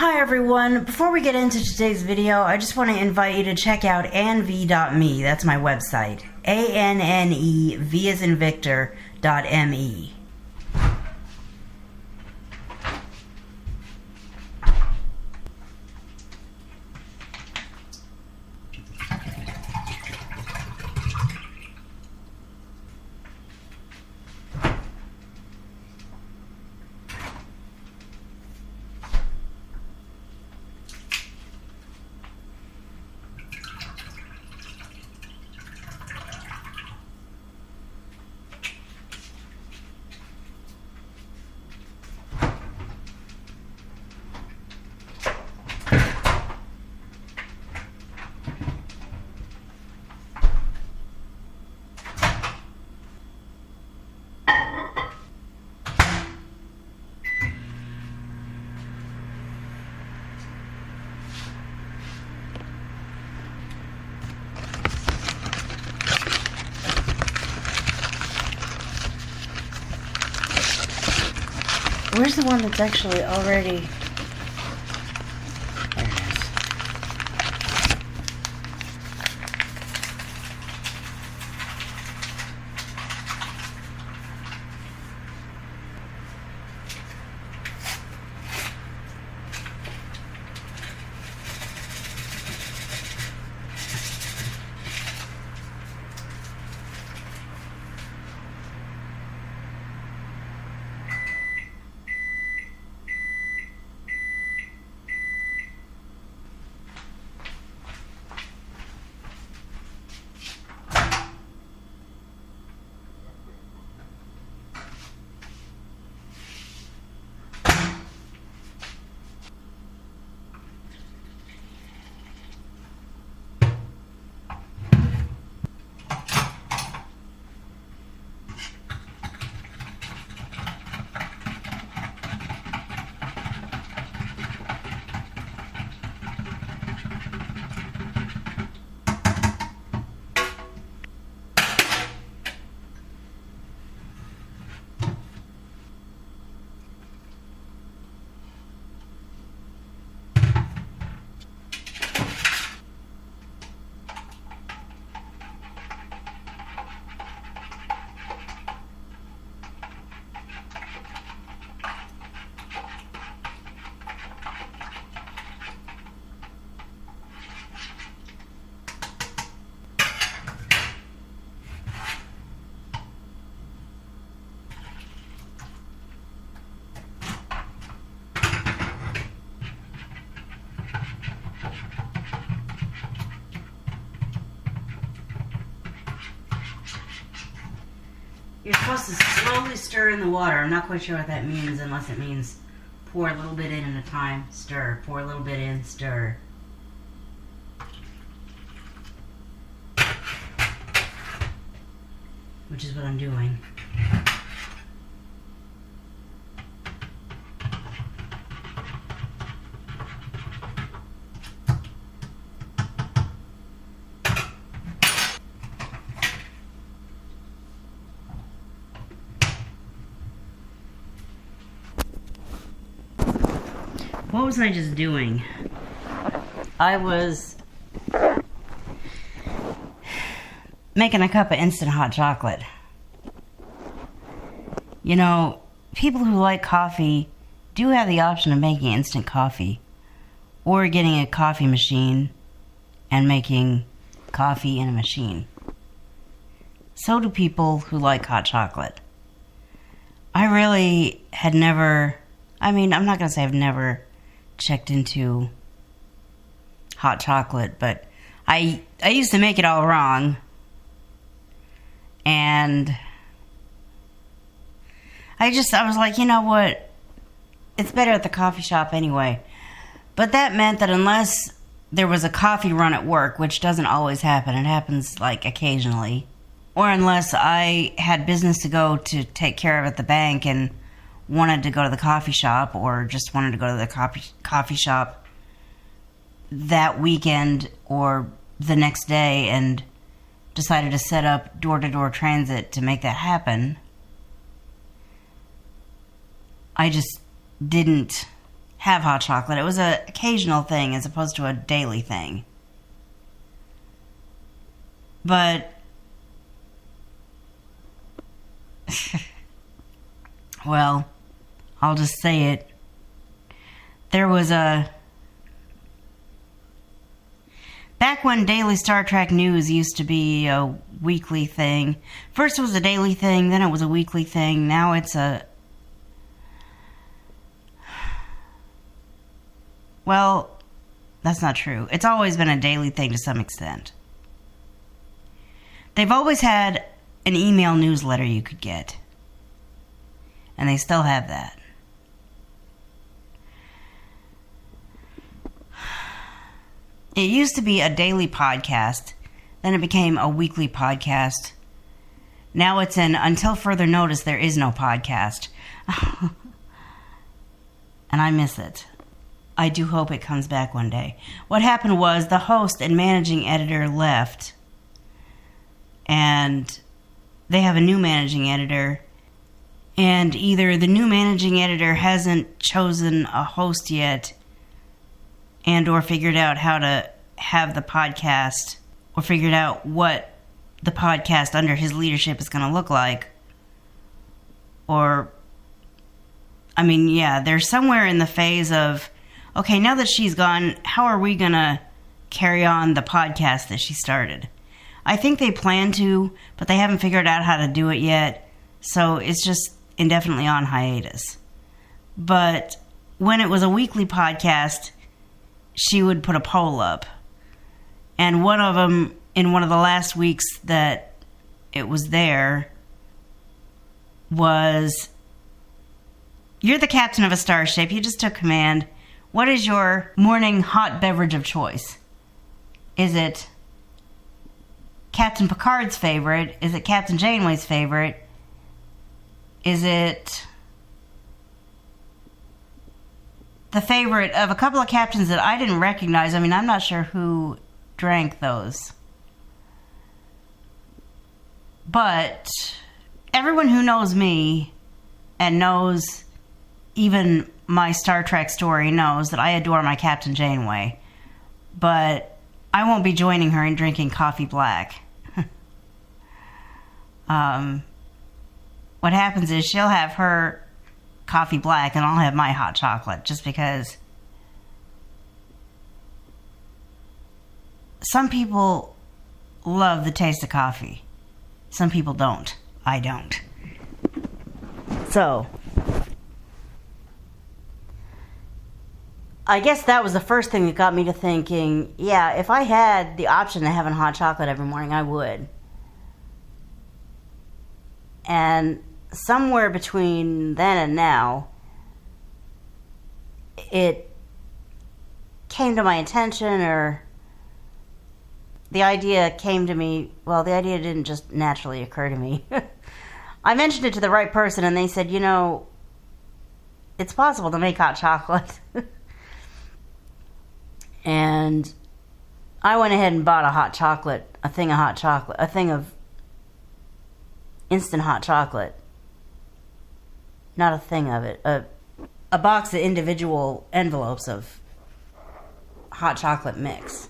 Hi everyone, before we get into today's video, I just want to invite you to check out anv.me. That's my website. A-N-N-E, V as in Victor, .me. Where's the one that's actually already... There it is. You're supposed to slowly stir in the water. I'm not quite sure what that means unless it means pour a little bit in at a time, stir. Pour a little bit in, stir. Which is what I'm doing. What was I just doing? I was making a cup of instant hot chocolate. You know, people who like coffee do have the option of making instant coffee or getting a coffee machine and making coffee in a machine. So do people who like hot chocolate. I really had never, I'm not going to say I've never checked into hot chocolate, but I used to make it all wrong, and I was like, you know what, it's better at the coffee shop anyway. But that meant that unless there was a coffee run at work, which doesn't always happen, it happens like occasionally, or unless I had business to go to take care of at the bank and wanted to go to the coffee shop, or just wanted to go to the coffee shop that weekend or the next day and decided to set up door-to-door transit to make that happen, I just didn't have hot chocolate. It was an occasional thing as opposed to a daily thing. But, well, I'll just say it. There was back when daily Star Trek news used to be a weekly thing. First it was a daily thing, then it was a weekly thing. Now it's well, that's not true. It's always been a daily thing to some extent. They've always had an email newsletter you could get. And they still have that. It used to be a daily podcast. Then it became a weekly podcast. Now it's an until further notice there is no podcast. And I miss it. I do hope it comes back one day. What happened was the host and managing editor left. And they have a new managing editor. And either the new managing editor hasn't chosen a host yet and or figured out how to have the podcast or figured out what the podcast under his leadership is going to look like. Or, I mean, yeah, they're somewhere in the phase of, okay, now that she's gone, how are we going to carry on the podcast that she started? I think they plan to, but they haven't figured out how to do it yet. So it's just indefinitely on hiatus. But when it was a weekly podcast, she would put a poll up. And one of them, in one of the last weeks that it was there, was, you're the captain of a starship. You just took command. What is your morning hot beverage of choice? Is it Captain Picard's favorite? Is it Captain Janeway's favorite? Is it the favorite of a couple of captains that I didn't recognize? I mean, I'm not sure who drank those. But everyone who knows me and knows even my Star Trek story knows that I adore my Captain Janeway. But I won't be joining her in drinking coffee black. What happens is she'll have her coffee black and I'll have my hot chocolate, just because some people love the taste of coffee. Some people don't. I don't. So, I guess that was the first thing that got me to thinking, yeah, if I had the option of having hot chocolate every morning, I would. And somewhere between then and now, it came to my attention, or the idea came to me. Well, the idea didn't just naturally occur to me. I mentioned it to the right person, and they said, you know, it's possible to make hot chocolate. And I went ahead and bought a thing of instant hot chocolate. Not a thing of it. A box of individual envelopes of hot chocolate mix.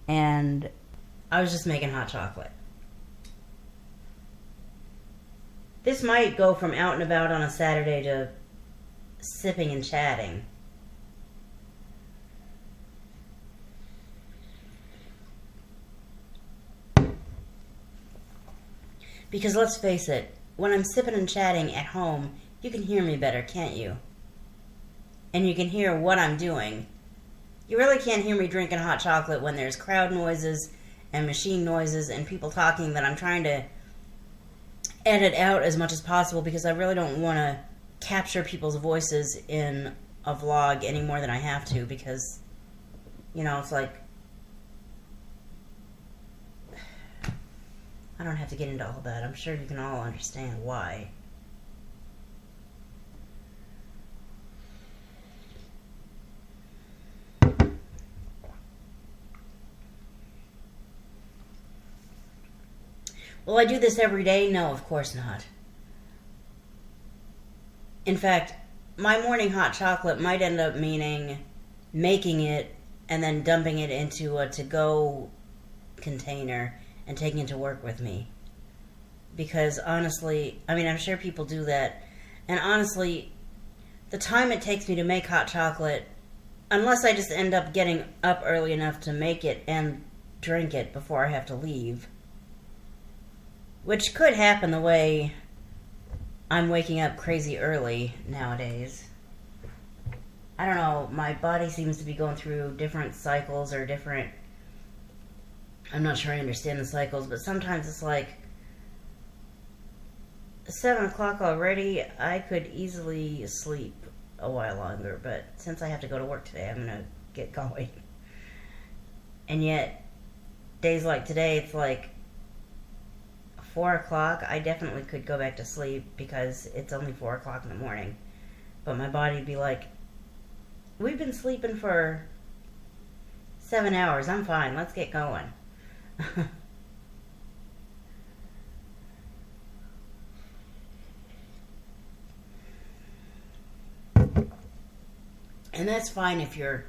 And I was just making hot chocolate. This might go from out and about on a Saturday to sipping and chatting. Because let's face it, when I'm sipping and chatting at home, you can hear me better, can't you? And you can hear what I'm doing. You really can't hear me drinking hot chocolate when there's crowd noises and machine noises and people talking that I'm trying to edit out as much as possible, because I really don't want to capture people's voices in a vlog any more than I have to, because, you know, it's like, I don't have to get into all that. I'm sure you can all understand why. Will I do this every day? No, of course not. In fact, my morning hot chocolate might end up meaning making it and then dumping it into a to-go container and taking it to work with me. Because honestly, I mean, I'm sure people do that. And honestly, the time it takes me to make hot chocolate, unless I just end up getting up early enough to make it and drink it before I have to leave, which could happen the way I'm waking up crazy early nowadays. I don't know, my body seems to be going through different cycles or different... I'm not sure I understand the cycles, but sometimes it's like 7 o'clock already. I could easily sleep a while longer, but since I have to go to work today, I'm going to get going. And yet, days like today, it's like 4 o'clock. I definitely could go back to sleep because it's only 4 o'clock in the morning. But my body would be like, we've been sleeping for 7 hours. I'm fine. Let's get going. And that's fine if you're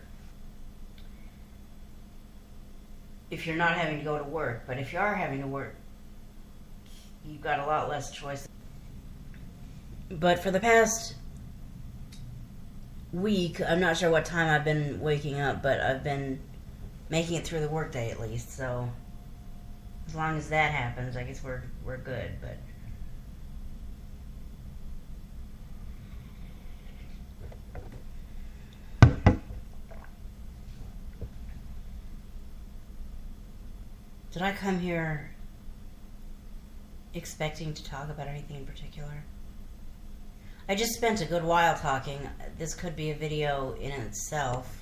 not having to go to work. But if you are having to work, you've got a lot less choice. But for the past week, I'm not sure what time I've been waking up, but I've been making it through the workday at least. So as long as that happens, I guess we're good. But did I come here expecting to talk about anything in particular? I just spent a good while talking. This could be a video in itself.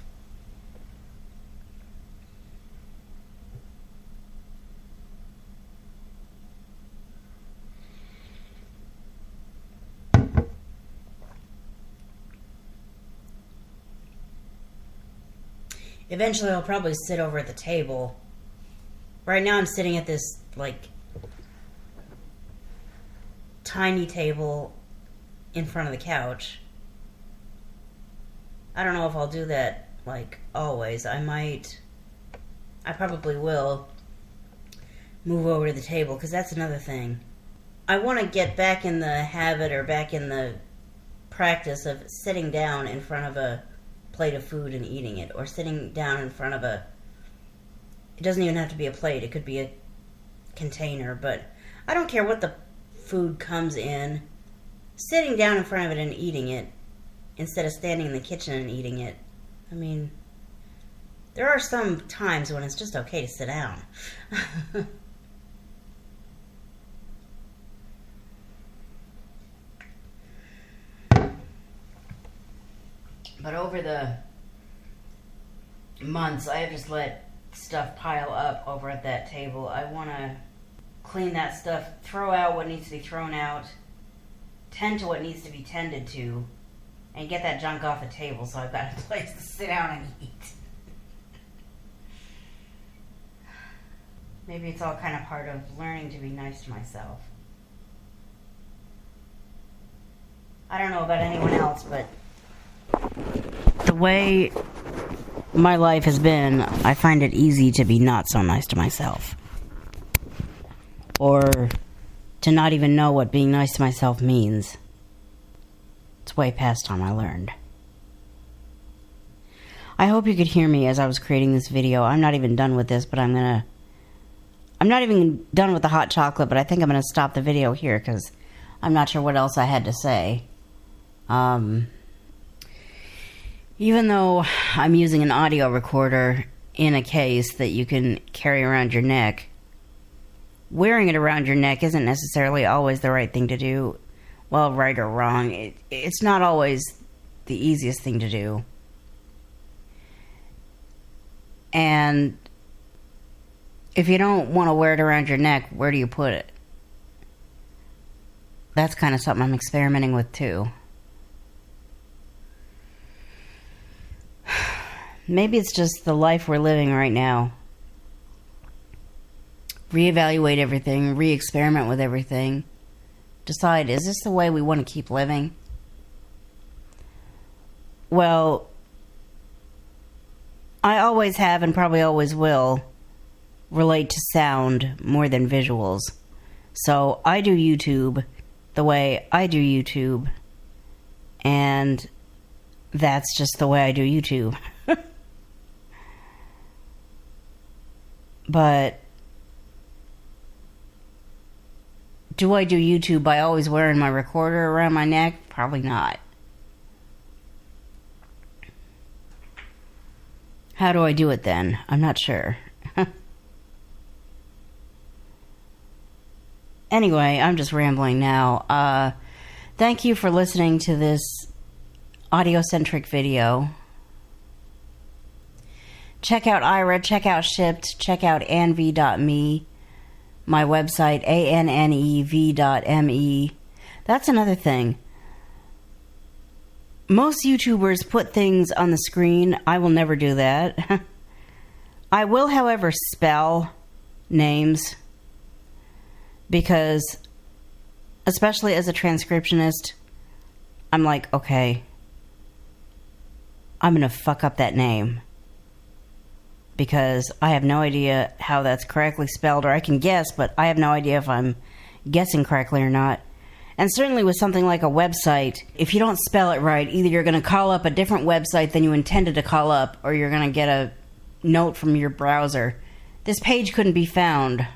Eventually I'll probably sit over at the table. Right now I'm sitting at this, like, tiny table in front of the couch. I don't know if I'll do that, like, always. I probably will move over to the table, because that's another thing. I want to get back in the habit or back in the practice of sitting down in front of a plate of food and eating it, or sitting down in front of it doesn't even have to be a plate, it could be a container, but I don't care what the food comes in. Sitting down in front of it and eating it instead of standing in the kitchen and eating it. I mean, there are some times when it's just okay to sit down. But over the months, I have just let stuff pile up over at that table. I want to clean that stuff, throw out what needs to be thrown out, tend to what needs to be tended to, and get that junk off the table so I've got a place to sit down and eat. Maybe it's all kind of part of learning to be nice to myself. I don't know about anyone else, but the way my life has been, I find it easy to be not so nice to myself. Or to not even know what being nice to myself means. It's way past time I learned. I hope you could hear me as I was creating this video. I'm not even done with this, but I'm not even done with the hot chocolate, but I think I'm going to stop the video here because I'm not sure what else I had to say. Even though I'm using an audio recorder in a case that you can carry around your neck, wearing it around your neck isn't necessarily always the right thing to do. Well, right or wrong, it's not always the easiest thing to do. And if you don't want to wear it around your neck, where do you put it? That's kind of something I'm experimenting with too. Maybe it's just the life we're living right now. Reevaluate everything, re-experiment with everything. Decide, is this the way we want to keep living? well, I always have and probably always will relate to sound more than visuals. So I do YouTube the way I do YouTube, and that's just the way I do YouTube. But do I do YouTube by always wearing my recorder around my neck? Probably not. How do I do it then? I'm not sure. Anyway, I'm just rambling now. Thank you for listening to this audio-centric video. Check out Aira, check out Shipped, check out anv.me, my website, annev.me. That's another thing. Most YouTubers put things on the screen. I will never do that. I will, however, spell names, because, especially as a transcriptionist, I'm like, okay, I'm going to fuck up that name, because I have no idea how that's correctly spelled, or I can guess, but I have no idea if I'm guessing correctly or not. And certainly with something like a website, if you don't spell it right, either you're going to call up a different website than you intended to call up, or you're going to get a note from your browser. This page couldn't be found.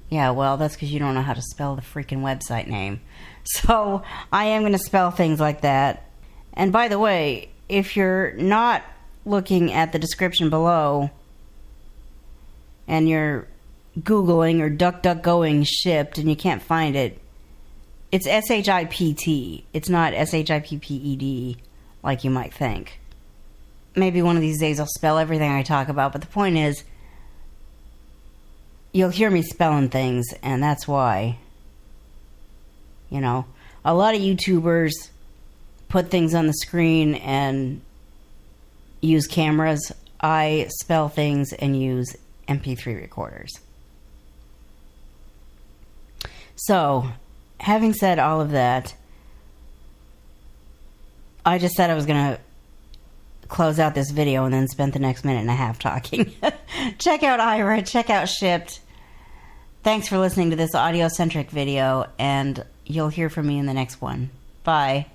Yeah, well, that's because you don't know how to spell the freaking website name. So I am going to spell things like that. And by the way, if you're not looking at the description below and you're Googling or DuckDuckGoing Shipped and you can't find it, it's S-H-I-P-T. It's not S-H-I-P-P-E-D like you might think. Maybe one of these days I'll spell everything I talk about, but the point is, you'll hear me spelling things, and that's why. You know, a lot of YouTubers put things on the screen and use cameras. I spell things and use MP3 recorders. So, having said all of that, I just said I was going to close out this video and then spend the next minute and a half talking. Check out Aira, check out Shipped. Thanks for listening to this audio-centric video, and you'll hear from me in the next one. Bye.